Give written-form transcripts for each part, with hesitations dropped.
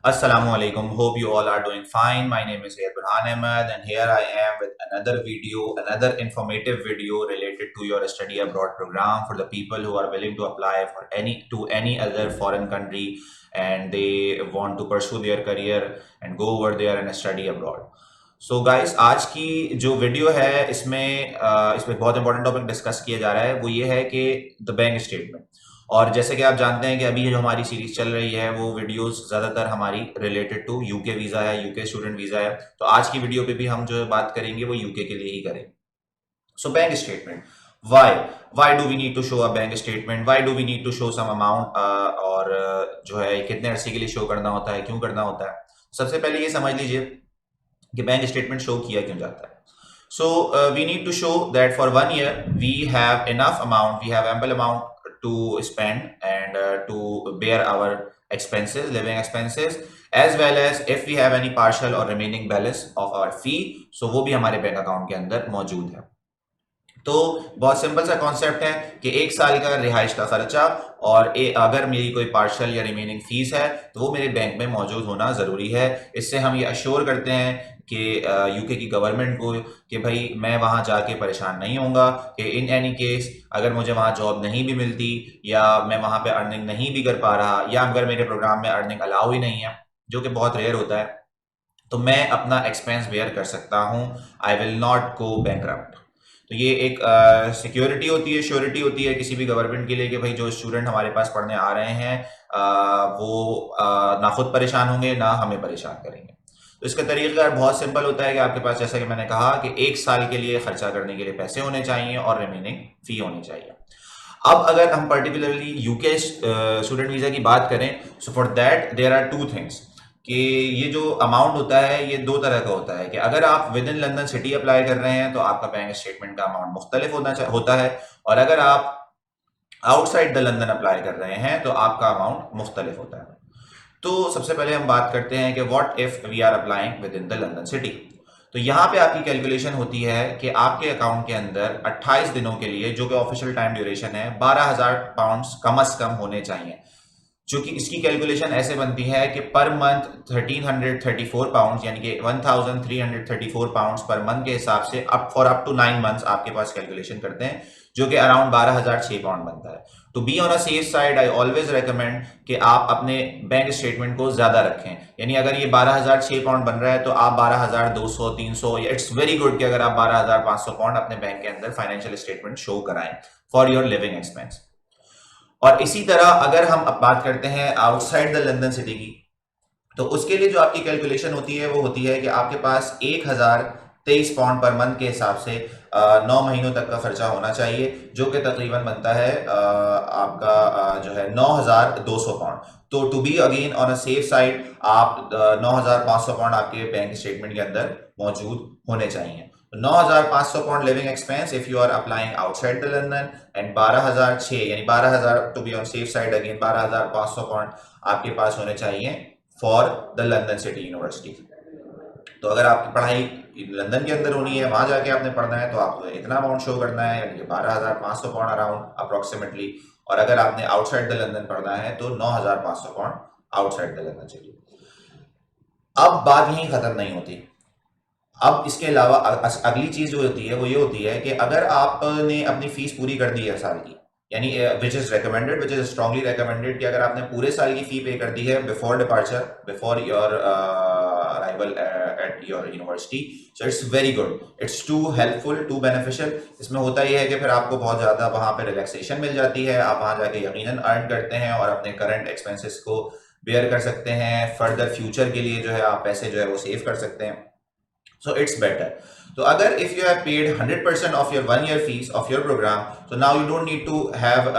Assalamualaikum. Hope you all are doing fine. My name is Zaid Burhan Ahmed, and here I am with another video, another informative video related to your study abroad program for the people who are willing to apply for any other foreign country and they want to pursue their career and go over there and study abroad. So guys, आज की जो video है इसमें बहुत important topic discuss किया जा रहा है। वो ये है कि द बैंक स्टेटमेंट। और जैसे कि आप जानते हैं कि अभी जो हमारी सीरीज चल रही है वो वीडियोस ज़्यादातर हमारी रिलेटेड टू यूके वीज़ा है, यूके स्टूडेंट वीज़ा है। तो आज की वीडियो पे भी हम जो बात करेंगे वो यूके के लिए ही करेंगे। So bank statement, why do we need to show a bank statement, why do we need to show some amount, और जो है कितने अरसे के लिए शो करना होता है, क्यों करना होता है। सबसे पहले ये समझ लीजिए कि बैंक स्टेटमेंट शो किया क्यों जाता है। So we need to show that for 1 year we have enough amount, we have ample amount to spend and to bear our expenses, living expenses, as well as if we have any partial or remaining balance of our fee, so वो भी हमारे bank account के अंदर मौजूद है। तो बहुत simple सा कॉन्सेप्ट है कि 1 साल का रिहाइश का खर्चा और अगर मेरी कोई पार्शल या रिमेनिंग फीस है तो वो मेरे बैंक में मौजूद होना ज़रूरी है। इससे हम ये अश्योर करते हैं कि यूके की गवर्नमेंट को कि भाई मैं वहाँ जाके परेशान नहीं होऊंगा कि इन एनी केस अगर मुझे वहाँ जॉब नहीं भी मिलती या मैं वहाँ पे अर्निंग नहीं भी कर पा रहा या अगर मेरे प्रोग्राम में अर्निंग अलाउ ही नहीं है, जो कि बहुत रेयर होता है, तो मैं अपना एक्सपेंस बेयर कर सकता हूँ। I will not go bankrupt. तो ये एक सिक्योरिटी होती है, श्योरिटी होती है किसी भी गवर्नमेंट के लिए कि भाई जो स्टूडेंट हमारे पास पढ़ने आ रहे हैं वो ना खुद परेशान होंगे ना हमें परेशान करेंगे। तो इसका तरीका बहुत सिंपल होता है कि आपके पास, जैसा कि मैंने कहा, कि 1 साल के लिए खर्चा करने के लिए पैसे होने चाहिए और रिमेनिंग फी होनी चाहिए। अब अगर हम पर्टिकुलरली यूके स्टूडेंट वीज़ा की बात करें, so for that there are two things कि ये जो अमाउंट होता है ये दो तरह का होता है कि अगर आप with in London city apply कर रहे हैं तो आपका बैंक स्टेटमेंट का अमाउंट मुख्तलिफ होता है, और अगर आप आउटसाइड द लंदन अप्लाई कर रहे हैं तो आपका अमाउंट मुख्तलिफ होता है। तो सबसे पहले हम बात करते हैं कि what if we are applying with in the London city. तो यहाँ पे आपकी कैलकुलेशन होती है कि आपके अकाउंट के अंदर 28 दिनों के लिए, जो कि ऑफिशियल टाइम ड्यूरेशन है, 12,000 पाउंड्स कम से कम होने चाहिए। जो कि इसकी कैलकुलेशन ऐसे बनती है कि पर मंथ 1334 पाउंड्स यानी कि 1334 पाउंड्स पर मंथ के हिसाब से अप टू 9 मंथ्स आपके पास कैलकुलेशन करते हैं, जो कि अराउंड 12,006 पाउंड बनता है। To be on a safe side I always recommend कि आप अपने बैंक स्टेटमेंट को ज्यादा रखें। यानी अगर ये 12,006 पाउंड बन रहा है तो आप 12,200 300, इट्स वेरी गुड कि अगर आप 12,500 पाउंड अपने बैंक के अंदर फाइनेंशियल स्टेटमेंट शो कराएं फॉर योर लिविंग एक्सपेंस। और इसी तरह अगर हम अब बात करते हैं आउटसाइड द लंदन सिटी की, तो उसके लिए जो आपकी कैलकुलेशन होती है वो होती है कि आपके पास 1,023 पाउंड पर मंथ के हिसाब से 9 महीनों तक का खर्चा होना चाहिए, जो कि तकरीबन बनता है आपका जो है 9,200 पाउंड। तो to be again on a safe side आप 9,500 पाउंड आपके बैंक स्टेटमेंट के अंदर मौजूद होने चाहिए। 9,500 pound living expense if you are applying outside the London, and 12,006 यानी 12,000 to be on safe side again 12,500 pound आपके पास होने चाहिए for the London city university. तो अगर आपकी पढ़ाई लंदन के अंदर होनी है, वहां जाके आपने पढ़ना है, तो आपको इतना अमाउंट शो करना है, यानी कि 12,500 पाउंड अराउंड अप्रोक्सीमेटली। और अगर आपने आउटसाइड द लंदन पढ़ना है तो 9,500 pound outside the London city. अब बात यहीं खत्म नहीं होती। अब इसके अलावा अगली चीज जो होती है वो ये होती है कि अगर आपने अपनी फीस पूरी कर दी है साल की, यानी which is recommended, which is strongly recommended, कि अगर आपने पूरे साल की फी पे कर दी है before departure, before your arrival at your university, so it's very good, it's too helpful, too beneficial. इसमें होता यह है कि फिर आपको बहुत ज़्यादा वहाँ पे रिलैक्सेशन मिल जाती है, आप वहाँ जाके यकीनन अर्न करते हैं और अपने करंट एक्सपेंसेस को बेयर कर सकते हैं। फर्दर फ्यूचर के लिए जो है आप पैसे जो है वो सेव कर सकते हैं। So it's better. So अगर if you have paid 100% of your 1 year fees of your program, so now you don't need to have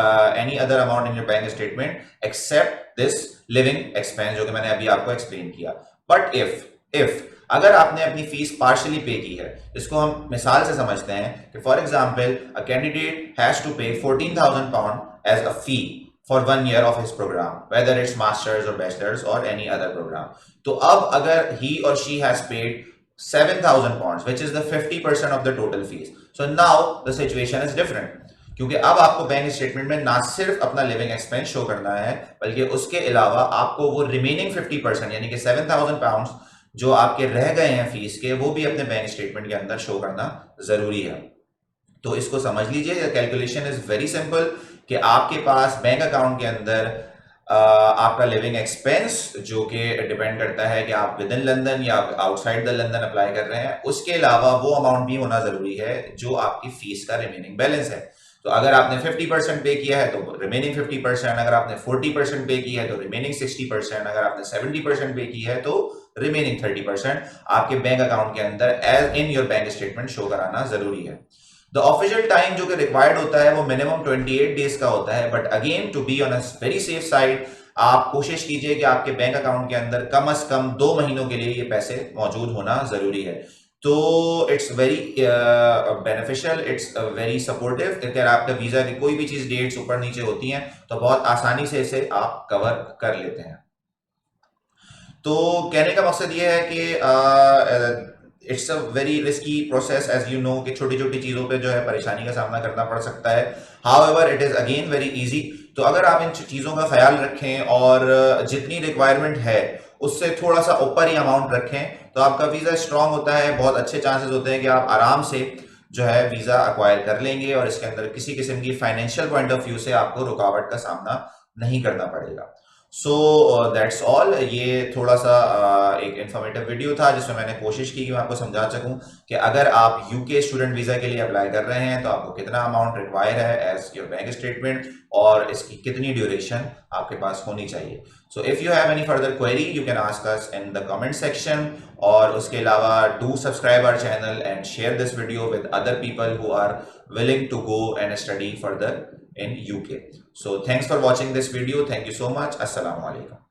any other amount in your bank statement except this living expense जो कि मैंने अभी आपको explain किया। But if अगर आपने अपनी fees partially पे की है, इसको हम मिसाल से समझते हैं कि for example a candidate has to pay 14,000 pound as a fee for 1 year of his program, whether it's masters or bachelors or any other program. तो अब अगर he or she has paid 7,000 pounds, which is the 50% of the total fees. So now the situation is different. क्योंकि अब आपको bank statement में ना सिर्फ अपना लिविंग एक्सपेंस शो करना है, बल्कि उसके अलावा आपको वो रिमेनिंग 50% यानी कि 7,000 पाउंड जो आपके रह गए हैं फीस के, वो भी अपने बैंक स्टेटमेंट के अंदर शो करना जरूरी है। तो इसको समझ लीजिए, कैलकुलेशन इज वेरी सिंपल कि आपके पास बैंक अकाउंट के अंदर आपका लिविंग एक्सपेंस, जो कि डिपेंड करता है कि आप विद इन लंदन या आउटसाइड द लंदन अप्लाई कर रहे हैं, उसके अलावा वो अमाउंट भी होना जरूरी है जो आपकी फीस का रिमेनिंग बैलेंस है। तो अगर आपने 50% पे किया है तो रिमेनिंग 50%, अगर आपने 40% पे किया है तो रिमेनिंग 60%, अगर आपने 70% पे की है तो रिमेनिंग 30% आपके बैंक अकाउंट के अंदर as in your bank statement show कराना जरूरी है। द ऑफिशियल टाइम जो कि रिक्वायर्ड होता है वो मिनिमम 28 डेज का होता है, but again to be on a very safe side आप कोशिश कीजिए कि आपके बैंक अकाउंट के अंदर कम से कम 2 महीनों के लिए ये पैसे मौजूद होना जरूरी है। तो it's very beneficial, it's very supportive. अगर आपका वीजा की कोई भी चीज डेट्स ऊपर नीचे होती हैं तो बहुत आसानी से इसे आप कवर कर लेते हैं। तो कहने का मकसद ये है कि it's a very risky process, as you know, कि छोटी छोटी चीज़ों पे जो है परेशानी का सामना करना पड़ सकता है। However it is again very easy. तो अगर आप इन चीज़ों का ख्याल रखें और जितनी रिक्वायरमेंट है उससे थोड़ा सा ऊपर ही अमाउंट रखें तो आपका वीज़ा स्ट्रांग होता है। बहुत अच्छे चांसेस होते हैं कि आप आराम से जो है वीज़ा अक्वायर कर लेंगे और इसके अंदर किसी किस्म की फाइनेंशियल पॉइंट ऑफ व्यू से आपको रुकावट का सामना नहीं करना पड़ेगा। So that's all. ये थोड़ा सा एक इन्फॉर्मेटिव वीडियो था जिसमें मैंने कोशिश की कि मैं आपको समझा सकूं कि अगर आप यूके स्टूडेंट वीजा के लिए अप्लाई कर रहे हैं तो आपको कितना अमाउंट रिक्वायर है एज योर बैंक स्टेटमेंट और इसकी कितनी ड्यूरेशन आपके पास होनी चाहिए। So if you have any further query you can ask us in the comment section, और उसके अलावा do subscribe our channel and share this video with other people who are willing to go and study further in UK. So thanks for watching this video. Thank you so much. Assalamu alaikum.